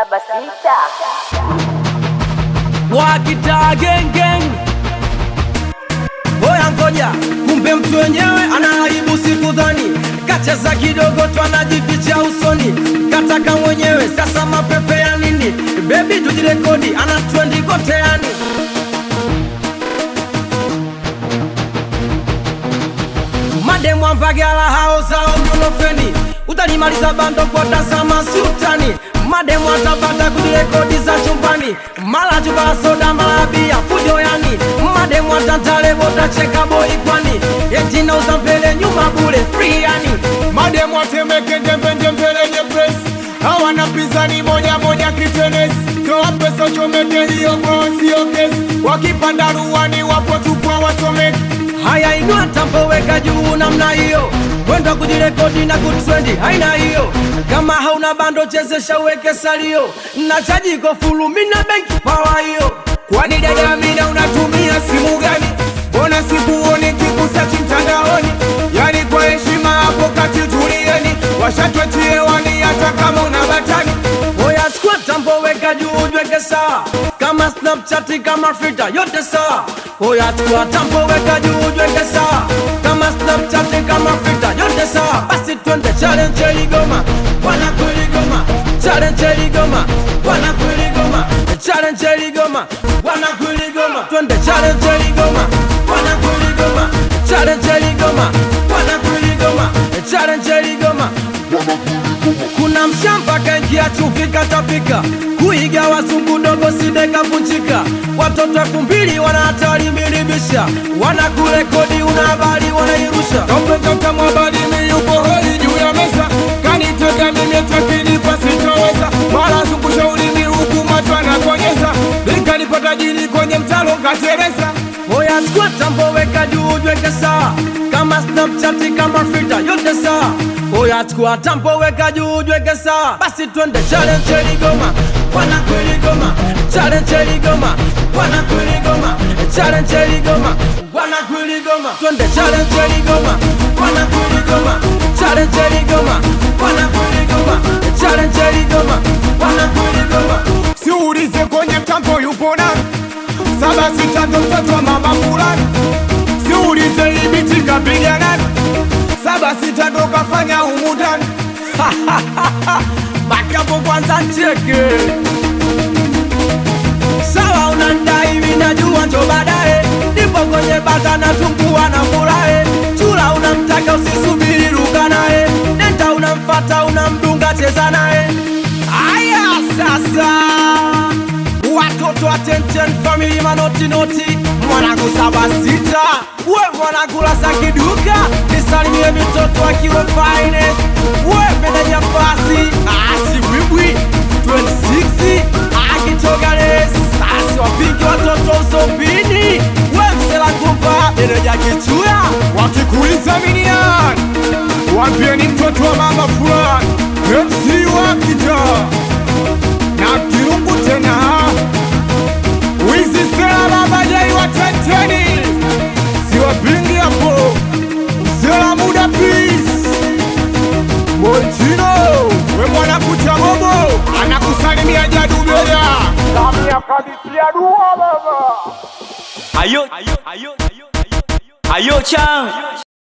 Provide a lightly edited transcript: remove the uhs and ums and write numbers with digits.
76 Wakita gang gang. Oya ngoja, kumbe mtu wenyewe ana aibu sikudhani. Kacheza kidogo tu anajificha usoni. Kataka mwenyewe sasa mapepe ya nini? Baby tujirekodi ana trendi kote yani. Mademu ambagala hao zao mjulofeni. Utalimaliza bando kwa tazama sultani. Mademu atapata kujirekodi za chumbani. Mala chupa soda mala bia fujo yani. Mademu atantale bota cheka boy kwani. Eti na uzampele nyuma bule free yani. Mademu atemeke njembele nyepres. Hawana pizani moja moja kitenesi. Toa pesa chomeke hiyo kwa sio kesi. Wakipanda ruwani wapo tupwa wasomeki. Haya inua tampo weka juu namna hiyo. Wenda kujirekodi na kutrendi haina hiyo. Kama hauna bando chezesha weke salio. Na chaji ko fulu mina bank power hiyo. Kwani dada mina unatumia simu gani? Mbona sikuoni kikusearch mtandaoni? Yani kwa heshima hapo kati tulieni. Washatwetie wani hata kama una batani. Oya chukua tampo weka juu ujweke sawa. Kama Snapchat kama filter yote sawa. Oya chukua tampo weka juu ujweke sawa. Kama Snapchat kama filter yote sawa. Basi twende challenge Eligoma. Wana kuligoma. Challenge Eligoma. Wana kuligoma. Challenge Eligoma. Wana kuligoma. Twende challenge Eligoma. Wana kuligoma. Challenge Eligoma. Wana kuligoma. Challenge Eligoma. Kuna mshamba kaingia chupi katapika. Kuiga wazungu dogo sideka vunjika. Watoto 2000 wana hatari milibisha. Wana kurekodi una habari wanairusha. Kama mwabadi miyupo hoi juu ya meza. Kanitega mimi takini kwa sitoweza. Mara zungusha ulimi huku macho anakonyeza. Nikanipata jini kwenye mtalo katereza. Oya chukua tambo weka juu ujweke sawa. Kama Snapchat kama filter yote sawa. Oya chukua tambo weka juu ujweke sawa. Basi twende challenge Eligoma. Wana kuligoma. Challenge Eligoma. Wana kuligoma. Challenge Eligoma. Wana kuligoma. Twende challenge Eligoma. Wana kuligoma. Challenge Eligoma. Wana kuligoma. Challenge Eligoma. Wana kuligoma. Siulize kwenye mtambo yupo nani. 76 mtoto wa mama fulani. Siulize ibiti kapiga nani. 76 ndo kafanya umudani. Makapo kwanza cheke. Sawa unandai minajua njo baadaye. Nipo kwenye bata na tungua na furahe. Chula unamtaka usisubiri ruka nae. Nenda unamfata unamdunga cheza nae. Aya sasa watoto attention family manoti noti. Mwanangu 76 we mwanangu la sakiduka. Nisalimie mitoto wa kilo finest. We meneja fasi asi wibwi 26 akitoka lesi. Asi wapingi watoto usopini. We msela kumpa meneja kichuya. Wakikuliza miniani wambieni mtoto wa mama fulani. MC Wakita na kirungu tena. Wizi sela baba jai wa tenteni. Siwapingi hapo. Sela muda peace. Montino we mwana kuchamobo. Anakusalimia jadu beda. Samia kadisia dua baba. Ayo Chang.